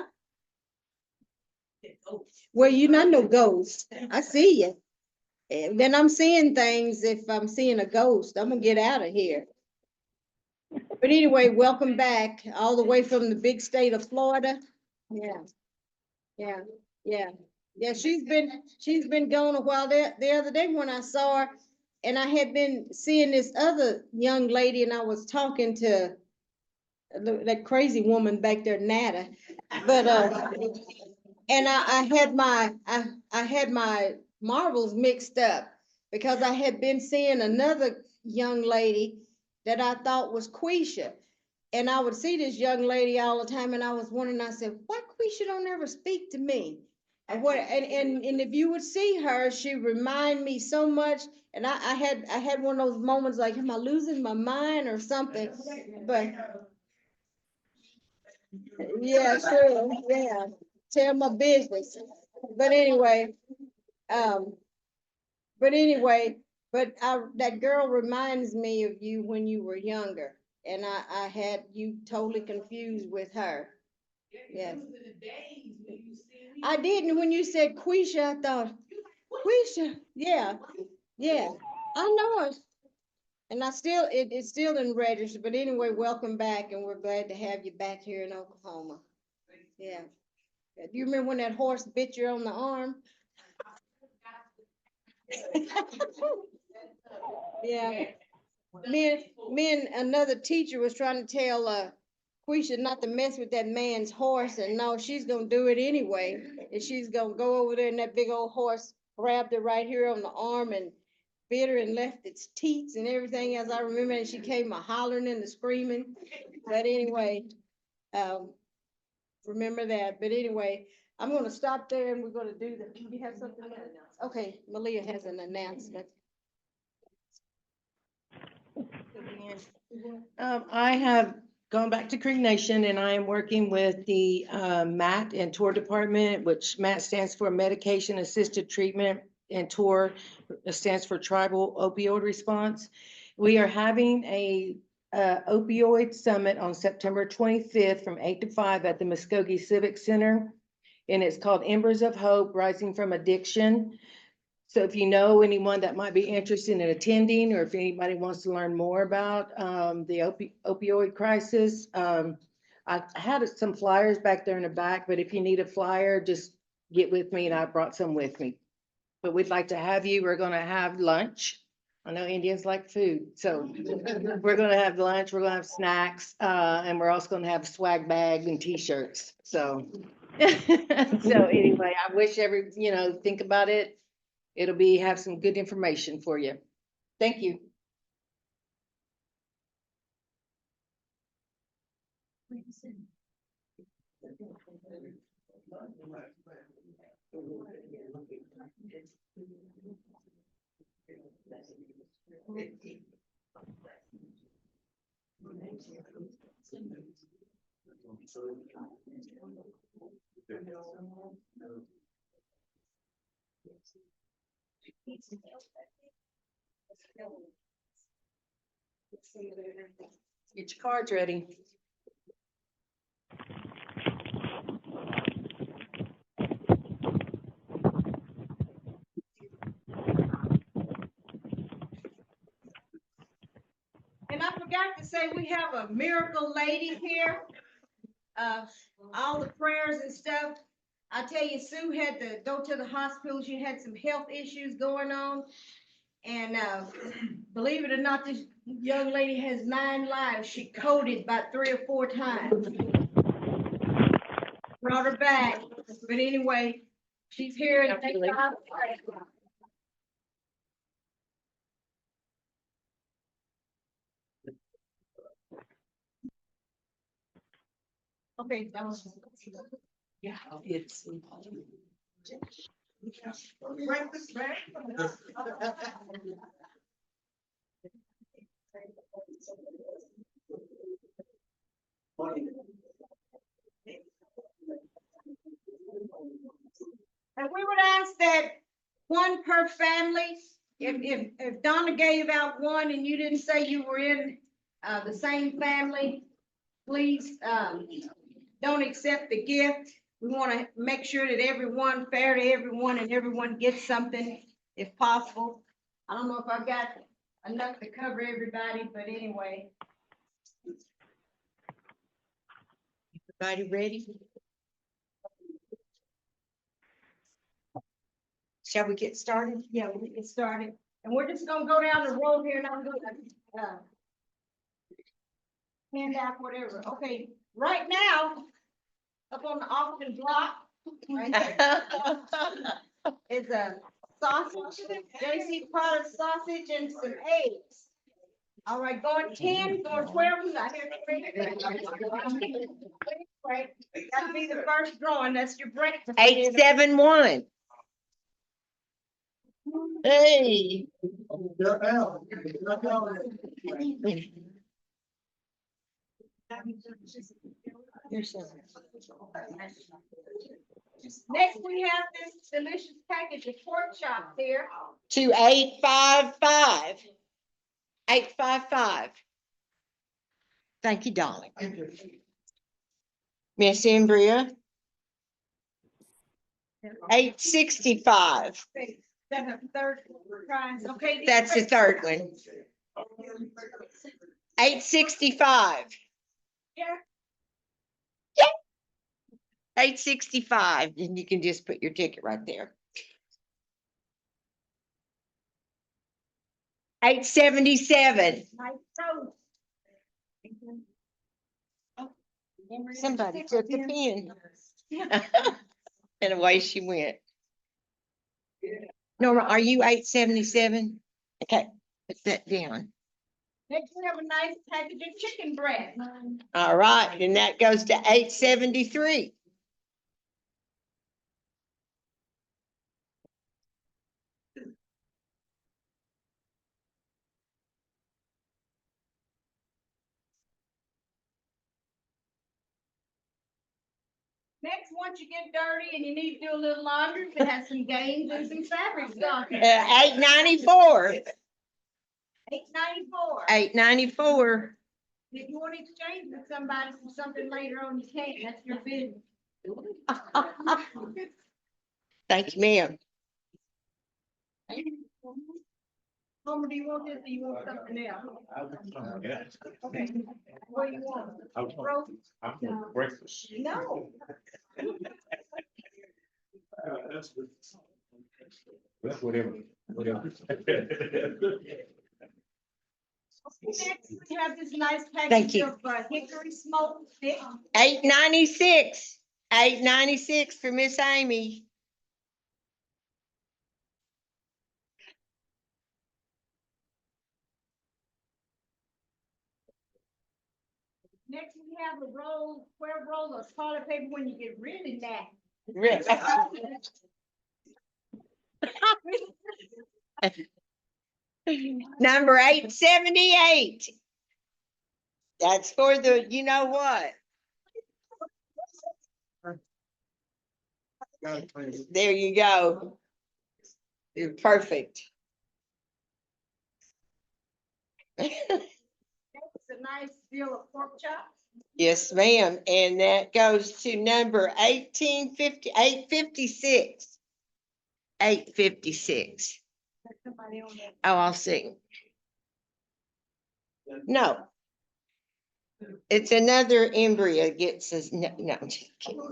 Well, you not no ghost. I see you. And then I'm seeing things. If I'm seeing a ghost, I'm gonna get out of here. But anyway, welcome back all the way from the big state of Florida. Yeah, yeah, yeah. Yeah, she's been gone a while. The other day when I saw her, and I had been seeing this other young lady, and I was talking to that crazy woman back there, Nada. But and I had my marbles mixed up because I had been seeing another young lady that I thought was Quisha. And I would see this young lady all the time, and I was wondering, I said, why Quisha don't ever speak to me? And if you would see her, she remind me so much. And I had one of those moments like, am I losing my mind or something? But yeah, sure, yeah. Tell my business. But anyway, um, that girl reminds me of you when you were younger, and I had you totally confused with her. Yes. I didn't, when you said Quisha, I thought, Quisha, yeah, yeah, I know it. And it's still in register, but anyway, welcome back, and we're glad to have you back here in Oklahoma. Yeah. Do you remember when that horse bit you on the arm? Yeah. Me and another teacher was trying to tell Quisha not to mess with that man's horse, and no, she's gonna do it anyway. And she's gonna go over there, and that big old horse grabbed her right here on the arm and bit her and left its teats and everything, as I remember, and she came a hollering and a screaming. But anyway, remember that. But anyway, I'm gonna stop there and we're gonna do you have something else? Okay, Malia has an announcement. I have gone back to Creek Nation and I am working with the MAT and TOR department, which MAT stands for Medication Assisted Treatment and TOR stands for Tribal Opioid Response. We are having a opioid summit on September 25th from 8 to 5 at the Muskogee Civic Center. And it's called Embers of Hope, Rising from Addiction. So if you know anyone that might be interested in attending, or if anybody wants to learn more about the opioid crisis, I had some flyers back there in the back, but if you need a flyer, just get with me and I brought some with me. But we'd like to have you. We're going to have lunch. I know Indians like food, so we're going to have lunch, we're going to have snacks, and we're also going to have swag bag and t-shirts. So, so anyway, I wish think about it. It'll have some good information for you. Thank you. Get your cards ready. And I forgot to say, we have a miracle lady here. All the prayers and stuff. I tell you, Sue had to go to the hospital. She had some health issues going on. And, believe it or not, this young lady has 9 lives. She coded about 3 or 4 times. Brought her back. But anyway, she's here and thank God. Okay, that was. Yeah, it's. Breakfast back. And we would ask that one per family, if Donna gave out one and you didn't say you were in, the same family, please, don't accept the gift. We want to make sure that everyone, fair to everyone, and everyone gets something if possible. I don't know if I've got enough to cover everybody, but anyway. Everybody ready? Shall we get started? Yeah, we get started. And we're just gonna go down the road here and I'm gonna, hand out whatever. Okay, right now, up on the auction block, right there, is a sausage, J.C. Products sausage and some eggs. All right, going 10, going 12, who's out here? Right, that'll be the first drawing, that's your breakfast. 871. Hey. Next, we have this delicious package of pork chops here. To 855. 855. Thank you, darling. Miss Embria. 865. That's the third prize, okay? That's the third one. 865. Yeah. 865, and you can just put your ticket right there. 877. Nice toast. Somebody took the pen. And away she went. Norma, are you 877? Okay, put that down. Next, we have a nice package of chicken breast. All right, and that goes to 873. Next, once you get dirty and you need to do a little laundry, it has some games and some fabrics on it. 894. 894. 894. If you want to exchange with somebody for something later on, you can, that's your business. Thank you, ma'am. Homer, do you want this or you want something else? Okay. What do you want? Roast? I want breakfast. No. That's whatever. Next, we have this nice Thank package you. of hickory smoked fish. 896. 896 for Miss Amy. Next, we have a roll, 12 roll of toilet paper when you get really nasty. Number 878. That's for the, you know what? There you go. You're perfect. nice deal of pork chops. Yes, ma'am, and that goes to number 856. 856. Oh, I'll see. No. It's another embryo gets us, no, no, I'm just kidding.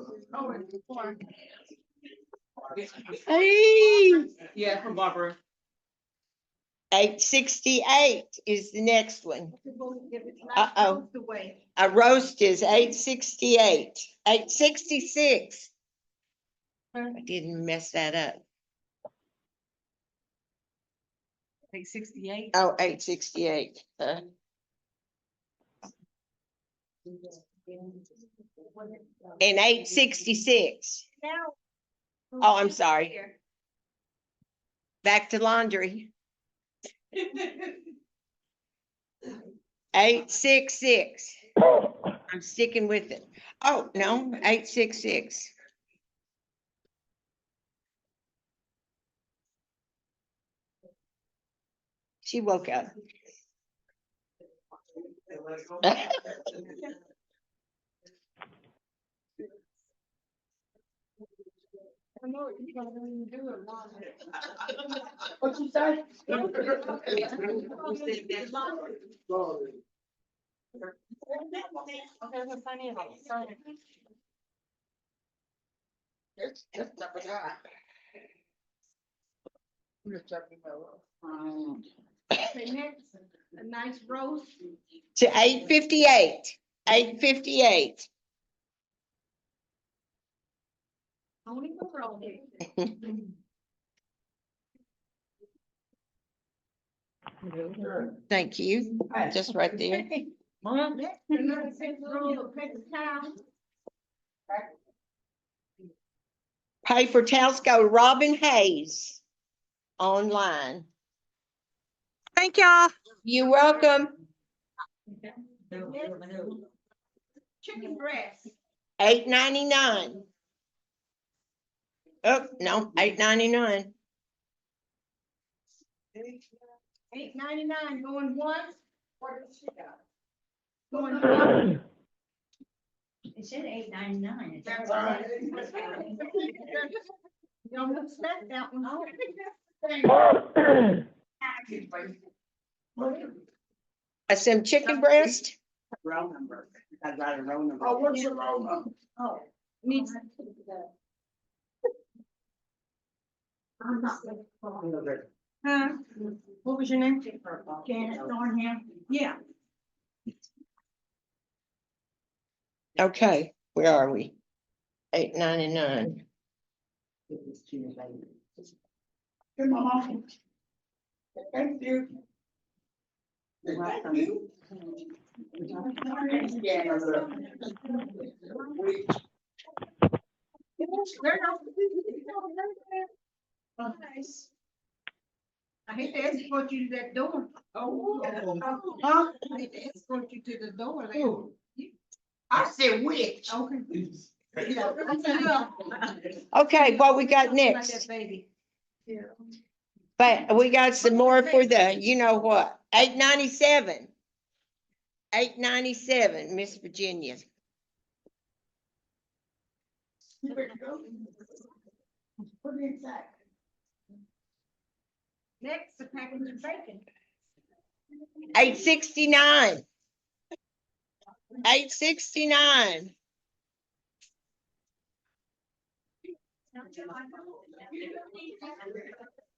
Hey, Yeah, from Barbara. 868 is the next one. Uh-oh. A roast is 868, 866. I didn't mess that up. 868. Oh, 868. And 866. Oh, I'm sorry. Back to laundry. 866. I'm sticking with it. Oh, no, 866. She woke up. What you say? A nice roast. To 858, 858. Only for roll. Thank you. Just right there. Paper towels go Robin Hayes online. Thank y'all. You're welcome. Chicken breast. $8.99. Oh, no, $8.99. $8.99 going once. Going twice. It said $8.99. Y'all must expect that one. Some chicken breast. Roll number. I'd write a roll number. Oh, what's your roll number? Oh, needs. Huh? What was your name? Janet Thornhill. Yeah. Okay, where are we? $8.99. Come on. Thank you. Thank you. Nice. I hate to escort you to that door. Oh. Huh? I hate to escort you to the door. Who? I said which? Okay. Okay, what we got Like next? that baby. But we got some more for the, you know what, $8.97. $8.97, Miss Virginia. Put it inside. Next, a package of bacon. $8.69. $8.69.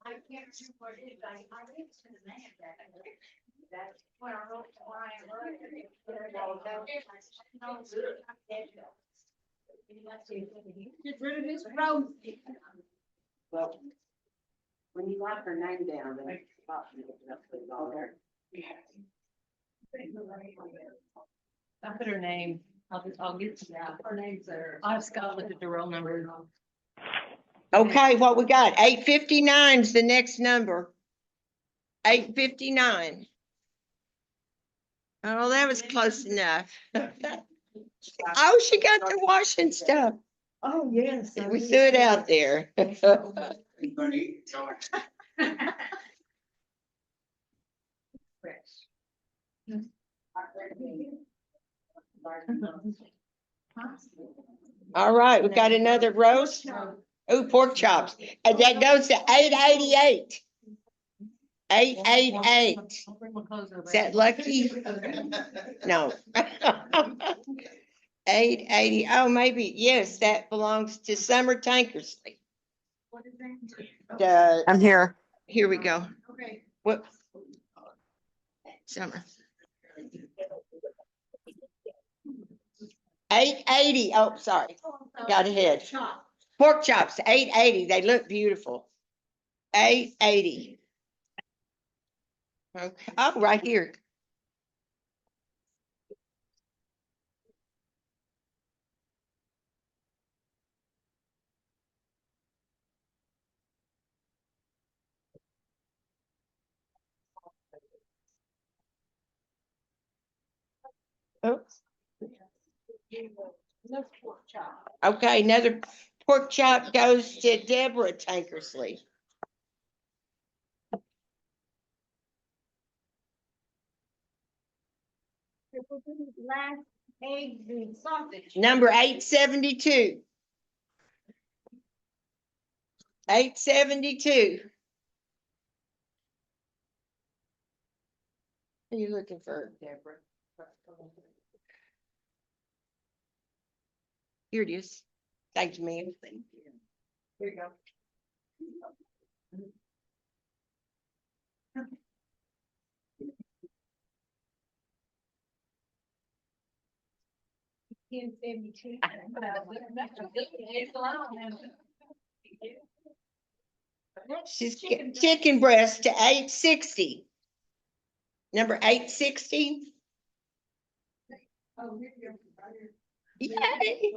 I can't see what it is. I didn't see the name of that. That's what I wrote to Ryan earlier. Get rid of this roast. Well, when you write her name down, then it's all there. I put her name. I'll get to that. Her name's there. I've Scott look at the roll number. Okay, what we got? 859 is the next number. 859. Oh, that was close enough. Oh, she got the washing stuff. Oh, yes. We threw it out there. All right, we got another roast. Ooh, pork chops. And that goes to 888. 888. Is that lucky? No. 880. Oh, maybe, yes, that belongs to Summer Tankersley. I'm here. Here we go. Okay. What? Summer. 880. Oh, sorry. Got ahead. Pork chops, 880. They look beautiful. 880. Okay. Oh, right here. Oops. Okay, another pork chop goes to Deborah Tankersley. Last eggs and sausage. Number 872. 872. Who are you looking for, Deborah? Here it is. Thank you, ma'am. Here you go. She's chicken breast to 860. Number 860. Yay.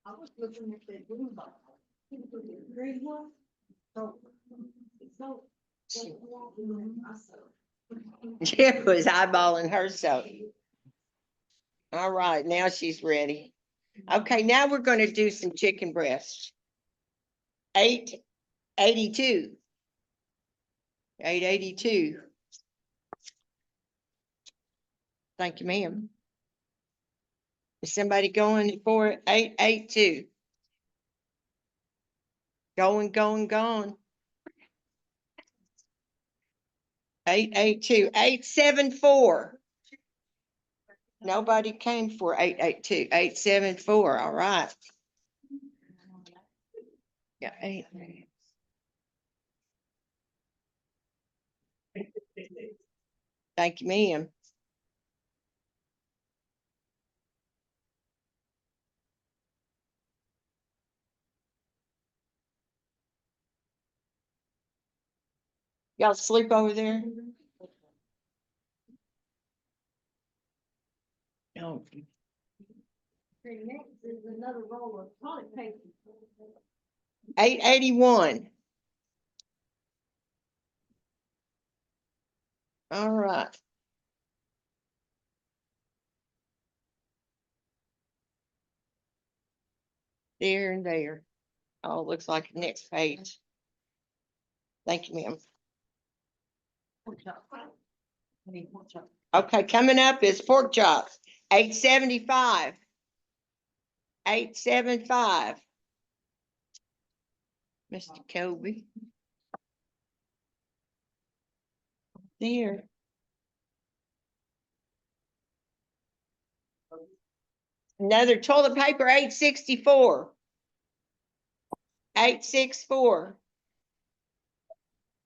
I was looking at that blue box. Green one? So. Jeff was eyeballing her, so. All right, now she's ready. Okay, now we're gonna do some chicken breast. 882. 882. Thank you, ma'am. Is somebody going for it? 882. Going. 882. 874. Nobody came for 882. 874. All right. Yeah, 8. Thank you, ma'am. Y'all sleep over there? No. Next is another roll of toilet paper. 881. All right. There and there. Oh, looks like the next page. Thank you, ma'am. Okay, coming up is pork chops. 875. 875. Mr. Kobe. There. Another toilet paper, 864. 864.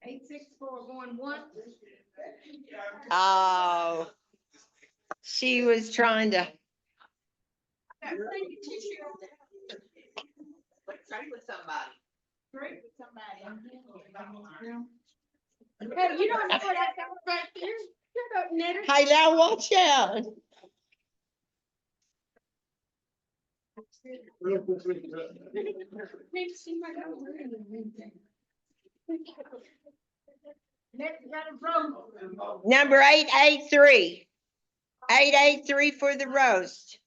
864 going once. Oh, she was trying to. Pray with somebody. Pray with somebody. Hey, you don't know what I got right there? Shut up, Ned. Hey, now watch out. Number 883. 883 for the roast.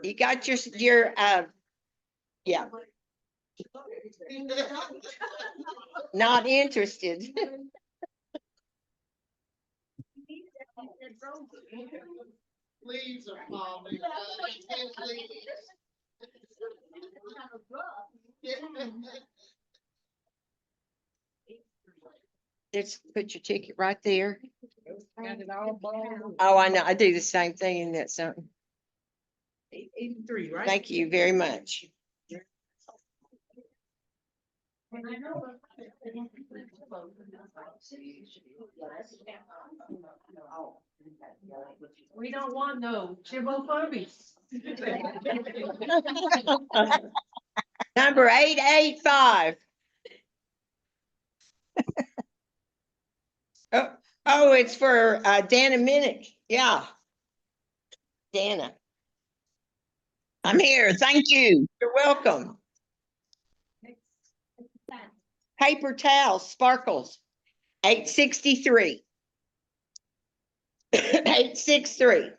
You got yeah, not interested. Leaves are falling. Just put your ticket right there. Oh, I know. I do the same thing in that something. 83, right? Thank you very much. We don't want no Chibbo Furbies. Number 885. Oh, it's for Dana Minnick. Yeah. Dana, I'm here. Thank you. you're welcome. Paper towels, Sparkles, 863. 863.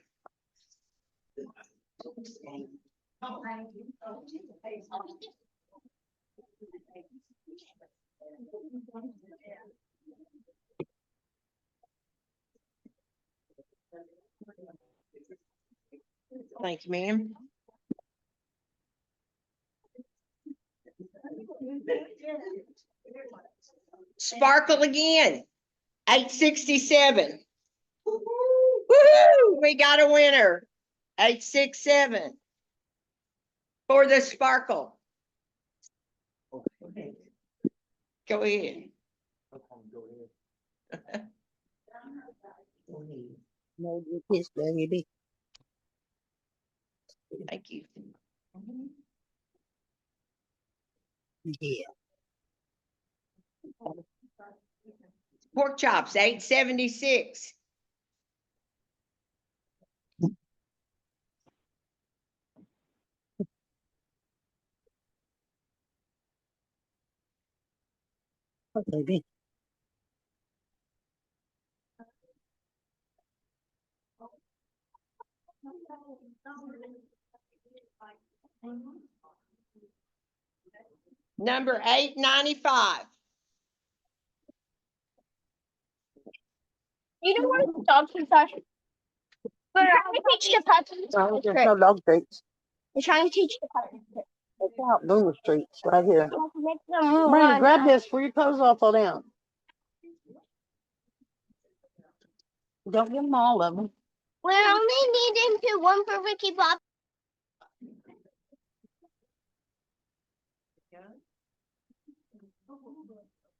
Thank you, ma'am. Sparkle again, 867. Woo-hoo, we got a winner, 867 for the Sparkle. Go ahead. Thank you. Yeah. Pork chops, 876. Baby. Number 895. You don't want to dog food fashion. But I'm trying to teach the puppy. No, there's no dog treats. I'm trying to teach the puppy. It's out Boomer Streets right here. Make them Brandon, run. grab this before your clothes all fall down. Don't give them all of them. We only need into one for Ricky Bob.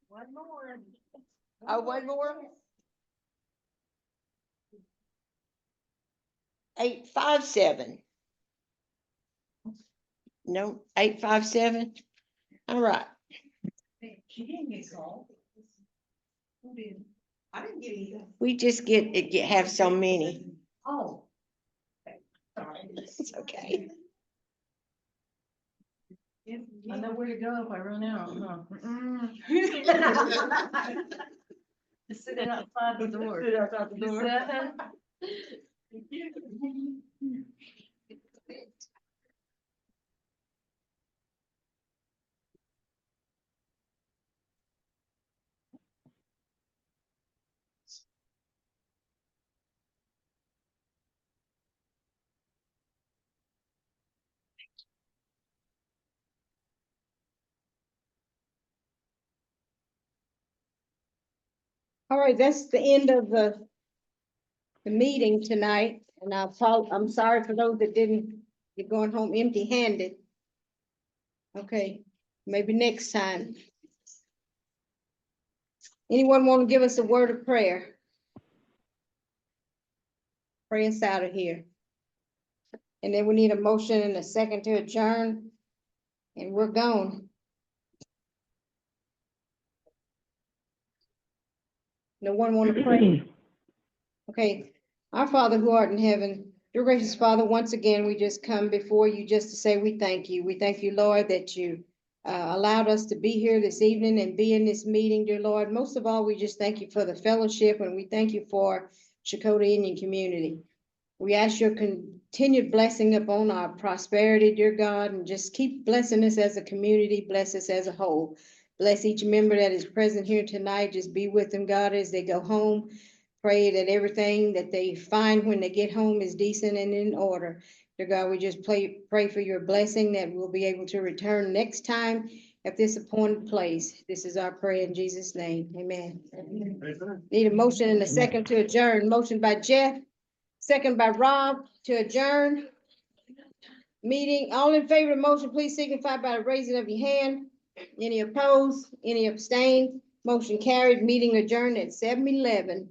One more. Oh, one more? 857. No, 857. All right. She didn't get called. Who did? I didn't get either. We just have so many. Oh. Sorry. It's okay. I know where to go if I run out, huh? Just sit outside the door. Sit outside the door. All right, that's the end of the meeting tonight, and I'm sorry for those that didn't, get going home empty-handed. Okay, maybe next time. Anyone want to give us a word of prayer? Pray us out of here. And then we need a motion and a second to adjourn, and we're gone. No one want to pray? Okay, our Father who art in heaven, dear gracious Father, once again, we just come before you just to say we thank you. We thank you, Lord, that you allowed us to be here this evening and be in this meeting, dear Lord. Most of all, we just thank you for the fellowship, and we thank you for Chakotay Indian community. We ask your continued blessing upon our prosperity, dear God, and just keep blessing us as a community, bless us as a whole. Bless each member that is present here tonight. Just be with them, God, as they go home. Pray that everything that they find when they get home is decent and in order. Dear God, we just pray for your blessing that we'll be able to return next time at this appointed place. This is our prayer in Jesus' name. Amen. Need a motion and a second to adjourn. Motion by Jeff, second by Rob to adjourn. Meeting, all in favor of the motion, please signify by the raising of your hand. Any opposed, any abstained? Motion carried, meeting adjourned at 7:11.